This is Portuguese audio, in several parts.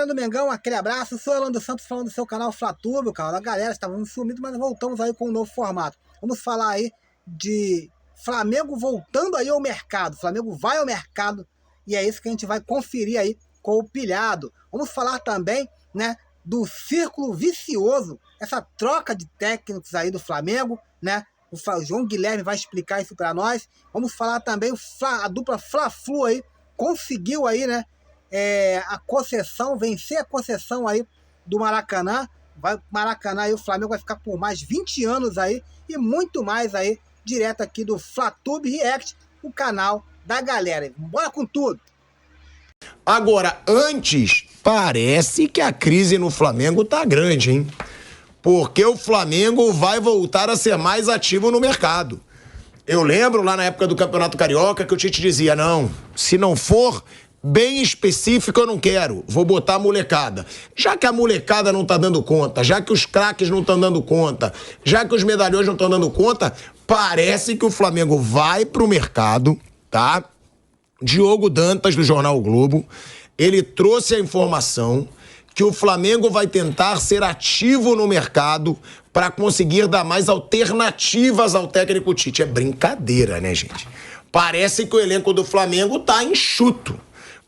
galera do Mengão, aquele abraço. Eu sou o Orlando Santos falando do seu canal Fla-Turbo, cara. A galera estava sumido, mas voltamos aí com um novo formato. Vamos falar aí de Flamengo voltando aí ao mercado. Flamengo vai ao mercado e é isso que a gente vai conferir aí com o pilhado. Vamos falar também, né, do círculo vicioso, essa troca de técnicos aí do Flamengo, né? O João Guilherme vai explicar isso para nós. Vamos falar também a dupla Fla-Flu aí conseguiu aí, né, a concessão, vencer a concessão aí do Maracanã. Vai Maracanã aí, o Flamengo vai ficar por mais 20 anos aí e muito mais aí, direto aqui do Fla-Turbo React, o canal da galera. Bora com tudo! Agora, antes, parece que a crise no Flamengo tá grande, hein? Porque o Flamengo vai voltar a ser mais ativo no mercado. Eu lembro lá na época do Campeonato Carioca que o Tite dizia, não, se não for bem específico eu não quero, vou botar a molecada. Já que a molecada não tá dando conta, já que os craques não estão dando conta, já que os medalhões não estão dando conta, parece que o Flamengo vai pro mercado, tá? Diogo Dantas, do Jornal o Globo, ele trouxe a informação que o Flamengo vai tentar ser ativo no mercado para conseguir dar mais alternativas ao técnico Tite. É brincadeira, né, gente? Parece que o elenco do Flamengo tá enxuto.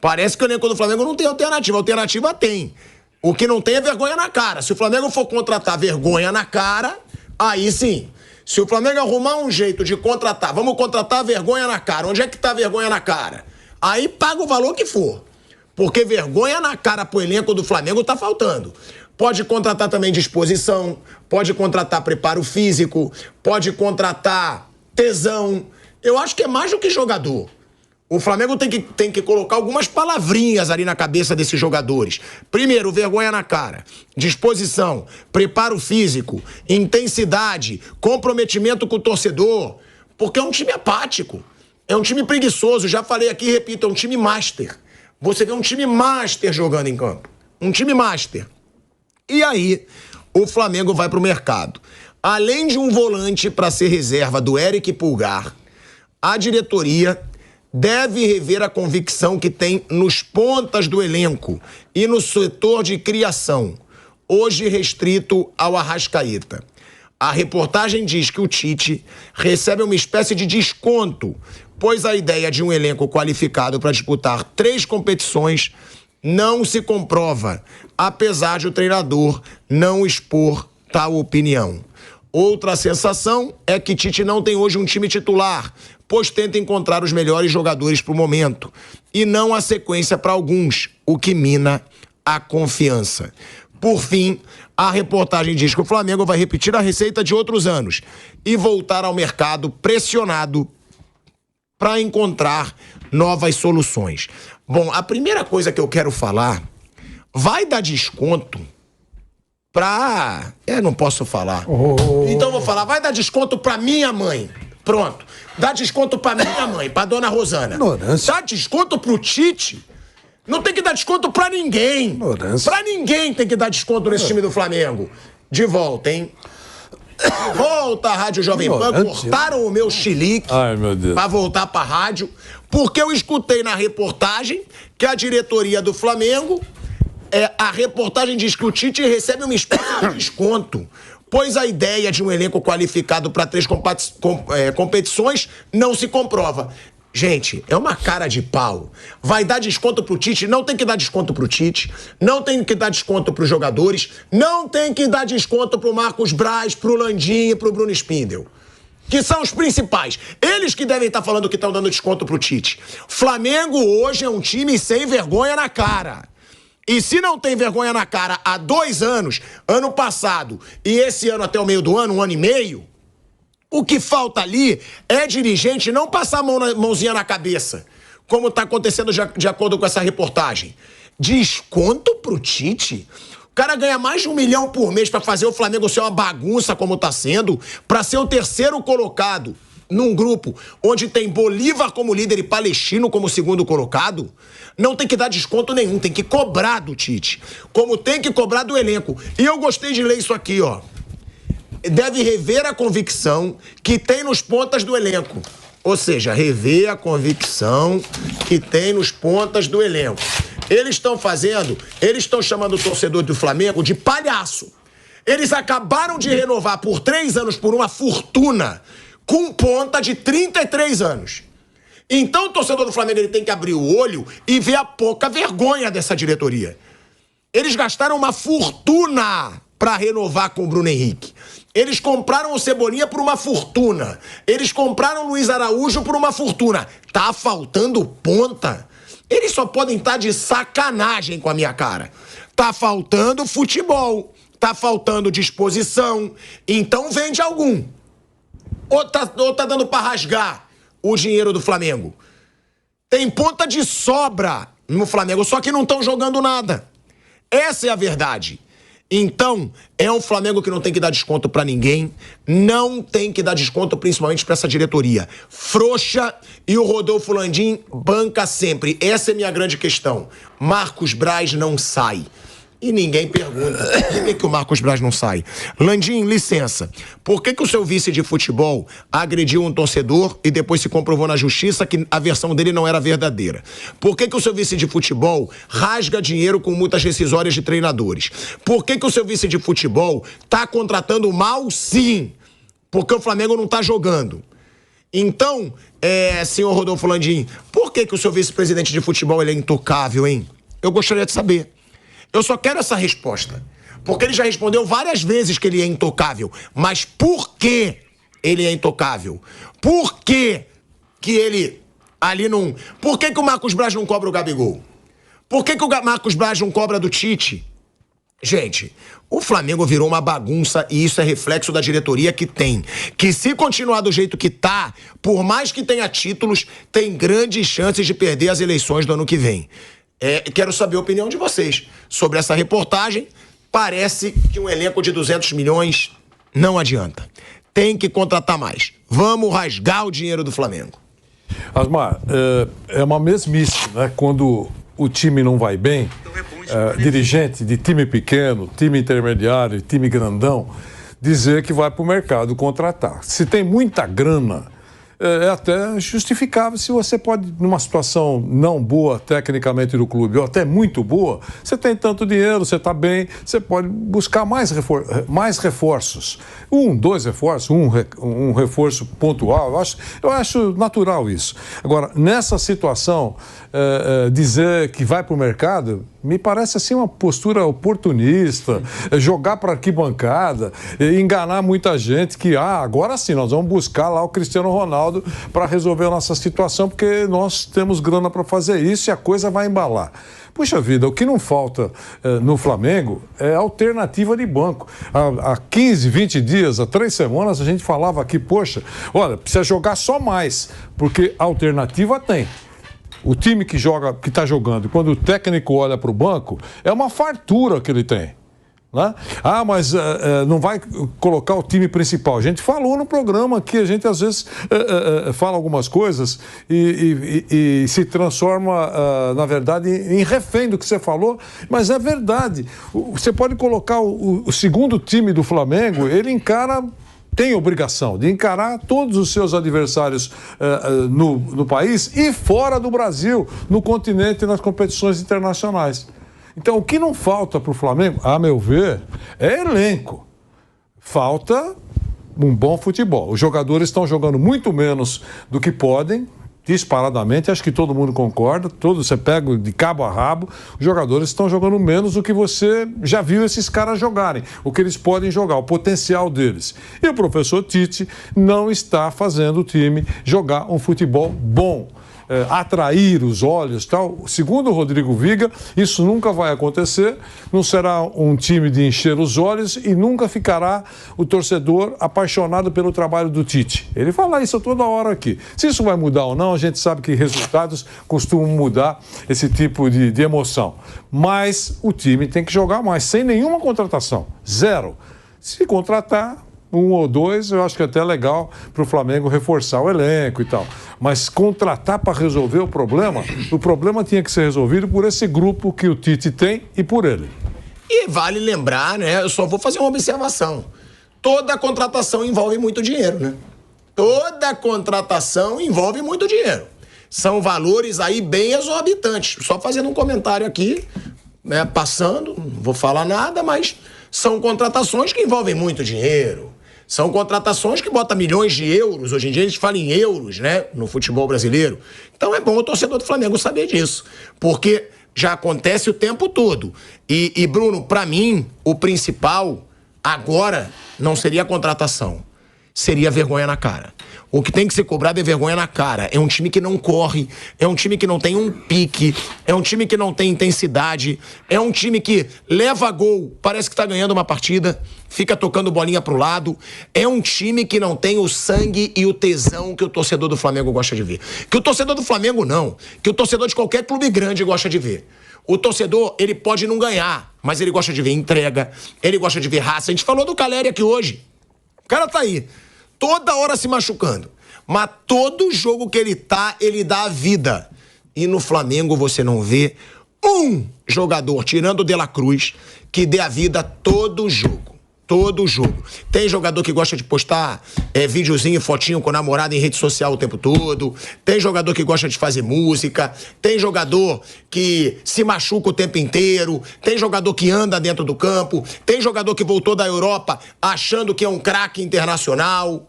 Parece que o elenco do Flamengo não tem alternativa. Alternativa tem. O que não tem é vergonha na cara. Se o Flamengo for contratar vergonha na cara, aí sim. Se o Flamengo arrumar um jeito de contratar, vamos contratar vergonha na cara. Onde é que tá a vergonha na cara? Aí paga o valor que for. Porque vergonha na cara pro elenco do Flamengo tá faltando. Pode contratar também disposição, pode contratar preparo físico, pode contratar tesão. Eu acho que é mais do que jogador. O Flamengo tem que colocar algumas palavrinhas ali na cabeça desses jogadores. Primeiro, vergonha na cara, disposição, preparo físico, intensidade, comprometimento com o torcedor. Porque é um time apático, é um time preguiçoso. Já falei aqui e repito, é um time master. Você vê um time master jogando em campo. Um time master. E aí, o Flamengo vai pro mercado. Além de um volante para ser reserva do Eric Pulgar, a diretoria deve rever a convicção que tem nos pontas do elenco e no setor de criação, hoje restrito ao Arrascaeta. A reportagem diz que o Tite recebe uma espécie de desconto, pois a ideia de um elenco qualificado para disputar 3 competições não se comprova, apesar de o treinador não expor tal opinião. Outra sensação é que Tite não tem hoje um time titular, pois tenta encontrar os melhores jogadores para o momento, e não a sequência para alguns, o que mina a confiança. Por fim, a reportagem diz que o Flamengo vai repetir a receita de outros anos e voltar ao mercado pressionado para encontrar novas soluções. Bom, a primeira coisa que eu quero falar, vai dar desconto pra... não posso falar. Então eu vou falar, vai dar desconto pra minha mãe. Pronto. Dá desconto pra minha mãe, pra dona Rosana. Ignorância. Dá desconto pro Tite. Não tem que dar desconto pra ninguém. Ignorância. Pra ninguém tem que dar desconto nesse time do Flamengo. De volta, hein? Volta a Rádio Jovem Pan, cortaram o meu chilique. Ai, meu Deus. Pra voltar pra rádio, porque eu escutei na reportagem que a diretoria do Flamengo, a reportagem diz que o Tite recebe uma espécie de desconto, pois a ideia de um elenco qualificado para 3 competições não se comprova. Gente, é uma cara de pau. Vai dar desconto pro Tite? Não tem que dar desconto pro Tite. Não tem que dar desconto pros jogadores. Não tem que dar desconto pro Marcos Braz, pro Landim e pro Bruno Spindel. Que são os principais. Eles que devem estar falando que estão dando desconto pro Tite. Flamengo hoje é um time sem vergonha na cara. E se não tem vergonha na cara há 2 anos, ano passado e esse ano até o meio do ano, 1 ano e meio, o que falta ali é dirigente não passar a mãozinha na cabeça, como está acontecendo de acordo com essa reportagem. Desconto pro Tite? O cara ganha mais de 1 milhão por mês para fazer o Flamengo ser uma bagunça como tá sendo, para ser o 3º colocado num grupo onde tem Bolívar como líder e Palestino como 2º colocado. Não tem que dar desconto nenhum, tem que cobrar do Tite, como tem que cobrar do elenco. E eu gostei de ler isso aqui, ó. Deve rever a convicção que tem nos pontas do elenco. Ou seja, rever a convicção que tem nos pontas do elenco. Eles estão chamando o torcedor do Flamengo de palhaço. Eles acabaram de renovar por 3 anos por uma fortuna com ponta de 33 anos. Então o torcedor do Flamengo ele tem que abrir o olho e ver a pouca vergonha dessa diretoria. Eles gastaram uma fortuna para renovar com o Bruno Henrique. Eles compraram o Cebolinha por uma fortuna. Eles compraram o Luiz Araújo por uma fortuna. Tá faltando ponta. Eles só podem estar de sacanagem com a minha cara. Tá faltando futebol. Tá faltando disposição. Então vende algum. Ou tá dando pra rasgar o dinheiro do Flamengo. Tem ponta de sobra no Flamengo, só que não estão jogando nada. Essa é a verdade. Então, é um Flamengo que não tem que dar desconto pra ninguém, não tem que dar desconto principalmente pra essa diretoria. Frouxa, e o Rodolfo Landim banca sempre. Essa é minha grande questão. Marcos Braz não sai. E ninguém pergunta por que o Marcos Braz não sai. Landim, licença. Por que o seu vice de futebol agrediu um torcedor e depois se comprovou na justiça que a versão dele não era verdadeira? Por que o seu vice de futebol rasga dinheiro com multas rescisórias de treinadores? Por que o seu vice de futebol tá contratando mal, sim? Porque o Flamengo não tá jogando. Então, senhor Rodolfo Landim, por que o seu vice-presidente de futebol ele é intocável, hein? Eu gostaria de saber. Eu só quero essa resposta. Porque ele já respondeu várias vezes que ele é intocável. Mas por que ele é intocável? Por que ele ali não... Por que o Marcos Braz não cobra o Gabigol? Por que o Marcos Braz não cobra do Tite? Gente, o Flamengo virou uma bagunça e isso é reflexo da diretoria que tem. Que se continuar do jeito que tá, por mais que tenha títulos, tem grandes chances de perder as eleições do ano que vem. Quero saber a opinião de vocês sobre essa reportagem. Parece que um elenco de 200 milhões não adianta. Tem que contratar mais. Vamos rasgar o dinheiro do Flamengo. Asmar, é uma mesmice, né? Quando o time não vai bem, dirigente de time pequeno, time intermediário, time grandão, dizer que vai para o mercado contratar. Se tem muita grana, é até justificável. Se você pode, numa situação não boa tecnicamente do clube, ou até muito boa, você tem tanto dinheiro, você está bem, você pode buscar mais reforços. 2 reforços, um reforço pontual, eu acho natural isso. Agora, nessa situação, dizer que vai para o mercado, me parece assim uma postura oportunista, jogar para arquibancada, enganar muita gente que, agora sim, nós vamos buscar lá o Cristiano Ronaldo para resolver a nossa situação, porque nós temos grana para fazer isso e a coisa vai embalar. Puxa vida, o que não falta no Flamengo é alternativa de banco. Há 15, 20 dias, há 3 semanas, a gente falava aqui, poxa, olha, precisa jogar só mais, porque alternativa tem. O time que está jogando, quando o técnico olha para o banco, é uma fartura que ele tem. Né? Mas não vai colocar o time principal. A gente falou no programa aqui, a gente às vezes fala algumas coisas e se transforma, na verdade, em refém do que você falou, mas é verdade. Você pode colocar o segundo time do Flamengo, ele tem obrigação de encarar todos os seus adversários no país e fora do Brasil, no continente e nas competições internacionais. Então, o que não falta para o Flamengo, a meu ver, é elenco. Falta um bom futebol. Os jogadores estão jogando muito menos do que podem, disparadamente, acho que todo mundo concorda, você pega de cabo a rabo, os jogadores estão jogando menos do que você já viu esses caras jogarem, o que eles podem jogar, o potencial deles. E o professor Tite não está fazendo o time jogar um futebol bom. Atrair os olhos, tal. Segundo o Rodrigo Viga, isso nunca vai acontecer, não será um time de encher os olhos e nunca ficará o torcedor apaixonado pelo trabalho do Tite. Ele fala isso toda hora aqui. Se isso vai mudar ou não, a gente sabe que resultados costumam mudar esse tipo de emoção. Mas o time tem que jogar mais, sem nenhuma contratação. 0. Se contratar 1 ou 2, eu acho que é até legal para o Flamengo reforçar o elenco e tal. Mas contratar para resolver o problema tinha que ser resolvido por esse grupo que o Tite tem e por ele. E vale lembrar, né? Eu só vou fazer uma observação. Toda contratação envolve muito dinheiro, né? Toda contratação envolve muito dinheiro. São valores aí bem exorbitantes. Só fazendo um comentário aqui, né, passando, não vou falar nada, mas são contratações que envolvem muito dinheiro. São contratações que botam milhões de euros. Hoje em dia a gente fala em euros, né, no futebol brasileiro. Então é bom o torcedor do Flamengo saber disso, porque já acontece o tempo todo. E Bruno, para mim, o principal agora não seria a contratação, seria vergonha na cara. O que tem que ser cobrado é vergonha na cara. É um time que não corre, é um time que não tem um pique, é um time que não tem intensidade, é um time que leva gol, parece que tá ganhando uma partida, fica tocando bolinha pro lado. É um time que não tem o sangue e o tesão que o torcedor do Flamengo gosta de ver. Que o torcedor do Flamengo não, que o torcedor de qualquer clube grande gosta de ver. O torcedor, ele pode não ganhar, mas ele gosta de ver entrega, ele gosta de ver raça. A gente falou do Caleri aqui hoje. O cara tá aí, toda hora se machucando. Mas todo jogo que ele tá, ele dá a vida. E no Flamengo você não vê um jogador, tirando o De La Cruz, que dê a vida todo jogo. Todo jogo. Tem jogador que gosta de postar videozinho, fotinho com namorada em rede social o tempo todo. Tem jogador que gosta de fazer música. Tem jogador que se machuca o tempo inteiro. Tem jogador que anda dentro do campo. Tem jogador que voltou da Europa achando que é um craque internacional.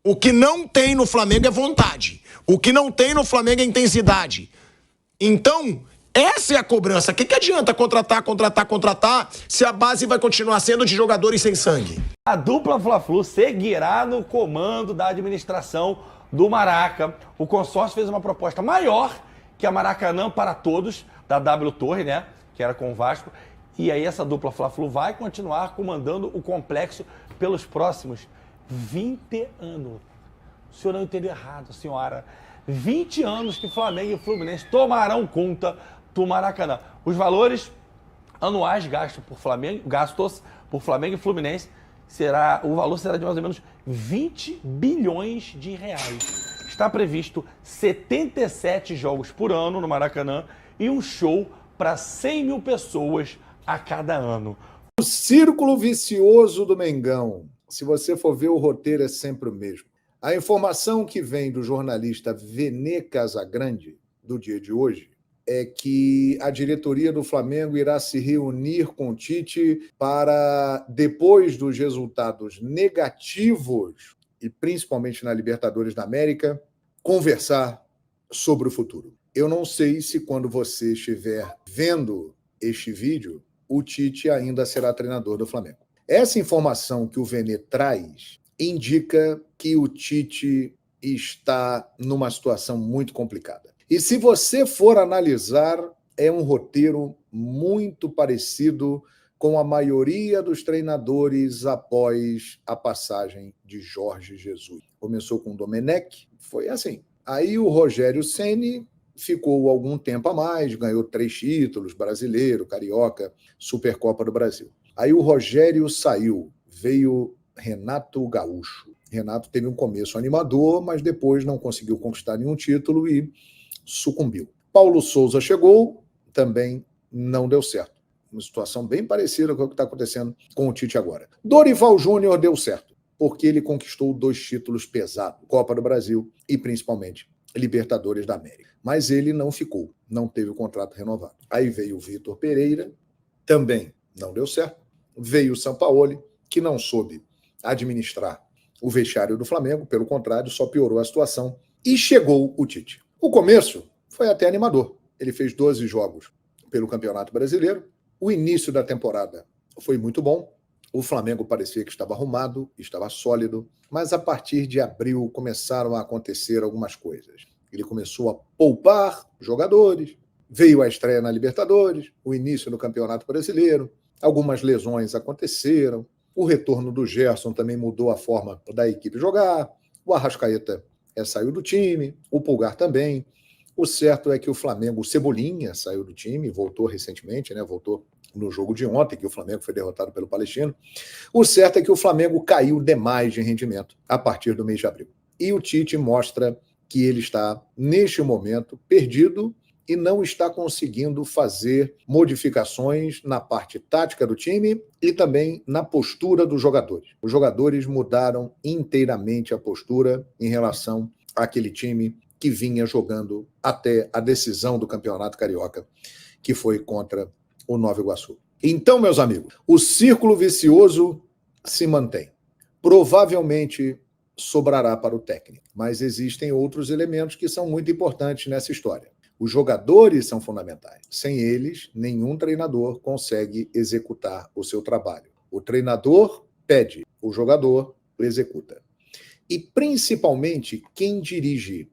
O que não tem no Flamengo é vontade. O que não tem no Flamengo é intensidade. Então, essa é a cobrança. O que adianta contratar, se a base vai continuar sendo de jogadores sem sangue? A dupla Fla-Flu seguirá no comando da administração do Maraca. O consórcio fez uma proposta maior que a Maracanã para Todos, da W Torre, né? Que era com o Vasco. E aí essa dupla Fla-Flu vai continuar comandando o complexo pelos próximos 20 anos. O senhor não entendeu errado, senhora. 20 anos que Flamengo e Fluminense tomarão conta do Maracanã. Os valores anuais gastos por Flamengo e Fluminense o valor será de mais ou menos 20 bilhões de reais. Está previsto 77 jogos por ano no Maracanã e um show para 100 mil pessoas a cada ano. O círculo vicioso do Mengão. Se você for ver, o roteiro é sempre o mesmo. A informação que vem do jornalista Vene Casagrande, do dia de hoje, é que a diretoria do Flamengo irá se reunir com o Tite para, depois dos resultados negativos, e principalmente na Libertadores da América, conversar sobre o futuro. Eu não sei se quando você estiver vendo este vídeo, o Tite ainda será treinador do Flamengo. Essa informação que o Vene traz indica que o Tite está numa situação muito complicada. E se você for analisar, é um roteiro muito parecido com a maioria dos treinadores após a passagem de Jorge Jesus. Começou com o Domenech, foi assim. Aí o Rogério Ceni ficou algum tempo a mais, ganhou 3 títulos, brasileiro, carioca, Supercopa do Brasil. Aí o Rogério saiu, veio Renato Gaúcho. Renato teve um começo animador, mas depois não conseguiu conquistar nenhum título e sucumbiu. Paulo Souza chegou, também não deu certo. Uma situação bem parecida com o que está acontecendo com o Tite agora. Dorival Júnior deu certo, porque ele conquistou 2 títulos pesados, Copa do Brasil e principalmente Libertadores da América. Mas ele não ficou, não teve o contrato renovado. Aí veio o Vitor Pereira, também não deu certo. Veio o Sampaoli, que não soube administrar o vestiário do Flamengo, pelo contrário, só piorou a situação. E chegou o Tite. O começo foi até animador. Ele fez 12 jogos pelo Campeonato Brasileiro. O início da temporada foi muito bom. O Flamengo parecia que estava arrumado, estava sólido, mas a partir de abril começaram a acontecer algumas coisas. Ele começou a poupar jogadores, veio a estreia na Libertadores, o início do Campeonato Brasileiro, algumas lesões aconteceram, o retorno do Gerson também mudou a forma da equipe jogar, o Arrascaeta saiu do time, o Pulgar também. O certo é que o Flamengo, o Cebolinha saiu do time, voltou recentemente, né? Voltou no jogo de ontem, que o Flamengo foi derrotado pelo Palestino. O certo é que o Flamengo caiu demais de rendimento a partir do mês de abril. E o Tite mostra que ele está, neste momento, perdido e não está conseguindo fazer modificações na parte tática do time e também na postura dos jogadores. Os jogadores mudaram inteiramente a postura em relação àquele time que vinha jogando até a decisão do Campeonato Carioca, que foi contra o Nova Iguaçu. Então, meus amigos, o círculo vicioso se mantém. Provavelmente sobrará para o técnico, mas existem outros elementos que são muito importantes nessa história. Os jogadores são fundamentais. Sem eles, nenhum treinador consegue executar o seu trabalho. O treinador pede, o jogador executa. E, principalmente, quem dirige,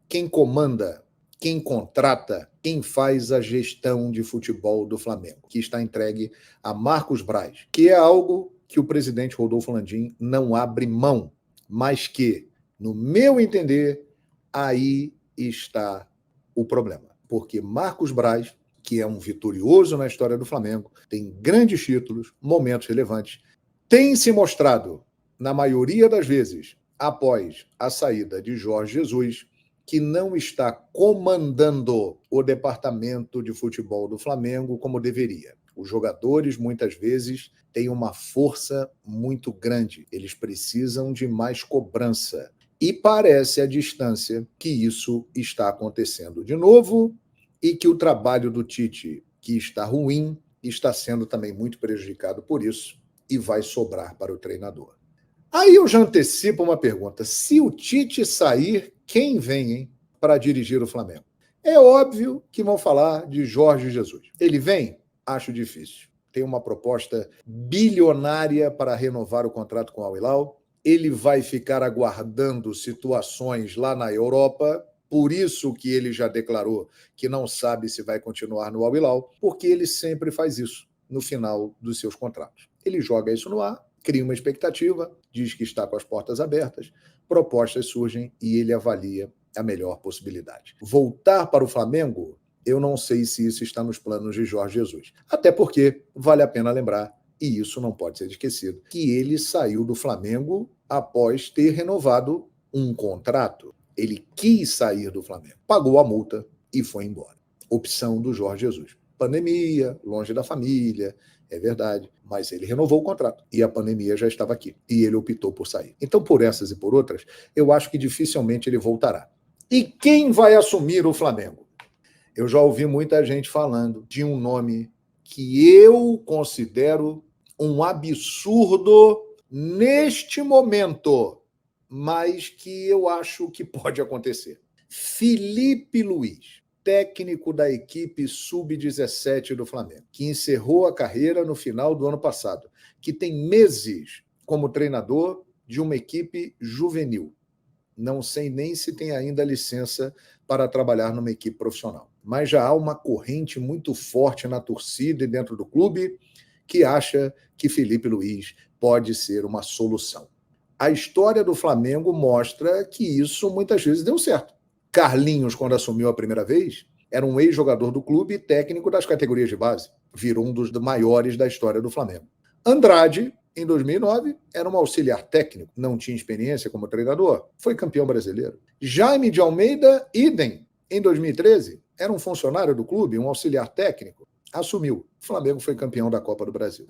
quem comanda, quem contrata, quem faz a gestão de futebol do Flamengo, que está entregue a Marcos Braz, que é algo que o presidente Rodolfo Landim não abre mão, mas que, no meu entender, aí está o problema. Porque Marcos Braz, que é um vitorioso na história do Flamengo, tem grandes títulos, momentos relevantes, tem se mostrado, na maioria das vezes, após a saída de Jorge Jesus, que não está comandando o departamento de futebol do Flamengo como deveria. Os jogadores, muitas vezes, têm uma força muito grande. Eles precisam de mais cobrança. E parece à distância que isso está acontecendo de novo e que o trabalho do Tite, que está ruim, está sendo também muito prejudicado por isso e vai sobrar para o treinador. Aí eu já antecipo uma pergunta. Se o Tite sair, quem vem, hein, para dirigir o Flamengo? É óbvio que vão falar de Jorge Jesus. Ele vem? Acho difícil. Tem uma proposta bilionária para renovar o contrato com o Al Hilal. Ele vai ficar aguardando situações lá na Europa, por isso que ele já declarou que não sabe se vai continuar no Al Hilal, porque ele sempre faz isso no final dos seus contratos. Ele joga isso no ar, cria uma expectativa, diz que está com as portas abertas, propostas surgem e ele avalia a melhor possibilidade. Voltar para o Flamengo, eu não sei se isso está nos planos de Jorge Jesus. Até porque vale a pena lembrar, e isso não pode ser esquecido, que ele saiu do Flamengo após ter renovado um contrato. Ele quis sair do Flamengo, pagou a multa e foi embora. Opção do Jorge Jesus. Pandemia, longe da família, é verdade, mas ele renovou o contrato e a pandemia já estava aqui e ele optou por sair. Então, por essas e por outras, eu acho que dificilmente ele voltará. E quem vai assumir o Flamengo? Eu já ouvi muita gente falando de um nome que eu considero um absurdo neste momento, mas que eu acho que pode acontecer. Felipe Luiz, técnico da equipe sub-17 do Flamengo, que encerrou a carreira no final do ano passado, que tem meses como treinador de uma equipe juvenil. Não sei nem se tem ainda licença para trabalhar numa equipe profissional. Mas já há uma corrente muito forte na torcida e dentro do clube que acha que Felipe Luiz pode ser uma solução. A história do Flamengo mostra que isso muitas vezes deu certo. Carlinhos, quando assumiu a primeira vez, era um ex-jogador do clube e técnico das categorias de base. Virou um dos maiores da história do Flamengo. Andrade, em 2009, era um auxiliar técnico, não tinha experiência como treinador, foi campeão brasileiro. Jaime de Almeida, idem, em 2013, era um funcionário do clube, um auxiliar técnico, assumiu. O Flamengo foi campeão da Copa do Brasil.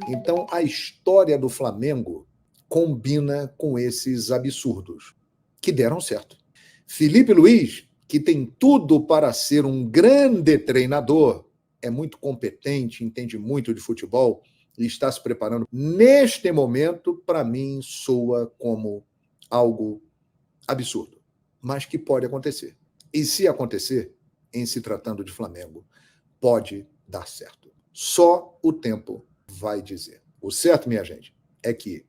Então, a história do Flamengo combina com esses absurdos, que deram certo. Felipe Luiz, que tem tudo para ser um grande treinador, é muito competente, entende muito de futebol, e está se preparando. Neste momento, para mim, soa como algo absurdo, mas que pode acontecer. E se acontecer, em se tratando de Flamengo, pode dar certo. Só o tempo vai dizer. O certo, minha gente, é que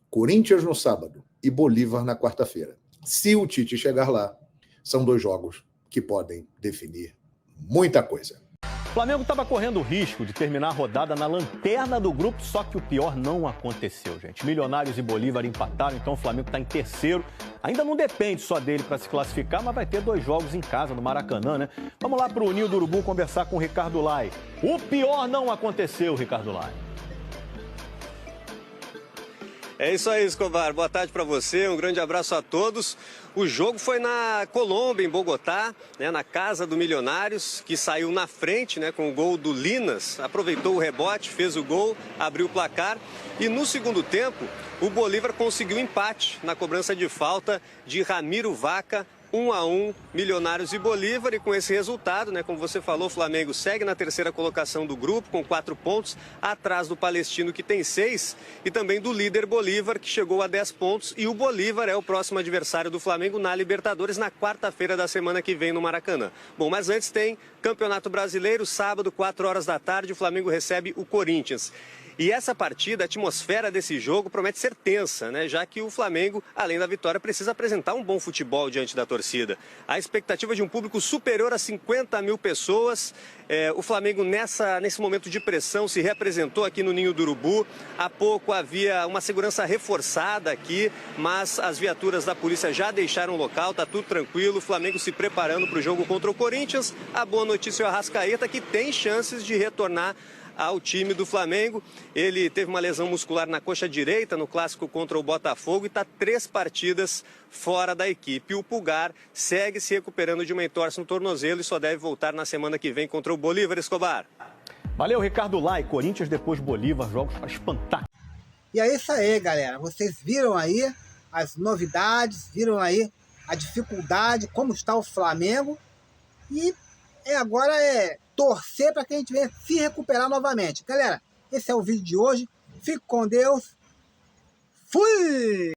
Corinthians no sábado e Bolívar na quarta-feira. Se o Tite chegar lá, são 2 jogos que podem definir muita coisa. O Flamengo estava correndo o risco de terminar a rodada na lanterna do grupo, só que o pior não aconteceu, gente. Milionários e Bolívar empataram, então o Flamengo está em terceiro. Ainda não depende só dele para se classificar, mas vai ter 2 jogos em casa, no Maracanã, né? Vamos lá para o Ninho do Urubu conversar com o Ricardo Lai. O pior não aconteceu, Ricardo Lai. É isso aí, Escobar. Boa tarde para você, um grande abraço a todos. O jogo foi na Colômbia, em Bogotá, né, na casa do Milionários, que saiu na frente, né, com o gol do Linas, aproveitou o rebote, fez o gol, abriu o placar. E no segundo tempo, o Bolívar conseguiu empate na cobrança de falta de Ramiro Vaca 1-1, Milionários e Bolívar, e com esse resultado, né, como você falou, o Flamengo segue na terceira colocação do grupo com 4 pontos, atrás do Palestino, que tem 6, e também do líder Bolívar, que chegou a 10 pontos, e o Bolívar é o próximo adversário do Flamengo na Libertadores na quarta-feira da semana que vem no Maracanã. Bom, mas antes tem Campeonato Brasileiro, sábado, 4 horas da tarde, o Flamengo recebe o Corinthians. E essa partida, a atmosfera desse jogo promete ser tensa, né? Já que o Flamengo, além da vitória, precisa apresentar um bom futebol diante da torcida. A expectativa de um público superior a 50 mil pessoas. O Flamengo, nesse momento de pressão, se reapresentou aqui no Ninho do Urubu. Há pouco havia uma segurança reforçada aqui, mas as viaturas da polícia já deixaram o local, tá tudo tranquilo. O Flamengo se preparando para o jogo contra o Corinthians. A boa notícia é o Arrascaeta, que tem chances de retornar ao time do Flamengo. Ele teve uma lesão muscular na coxa direita no clássico contra o Botafogo e está 3 partidas fora da equipe. O Pulgar segue se recuperando de uma entorse no tornozelo e só deve voltar na semana que vem contra o Bolívar. Escobar. Valeu, Ricardo Lai. Corinthians depois Bolívar, jogos para espantar. E é isso aí, galera. Vocês viram aí as novidades, viram aí a dificuldade, como está o Flamengo. E agora é torcer para que a gente venha se recuperar novamente. Galera, esse é o vídeo de hoje. Fique com Deus. Fui!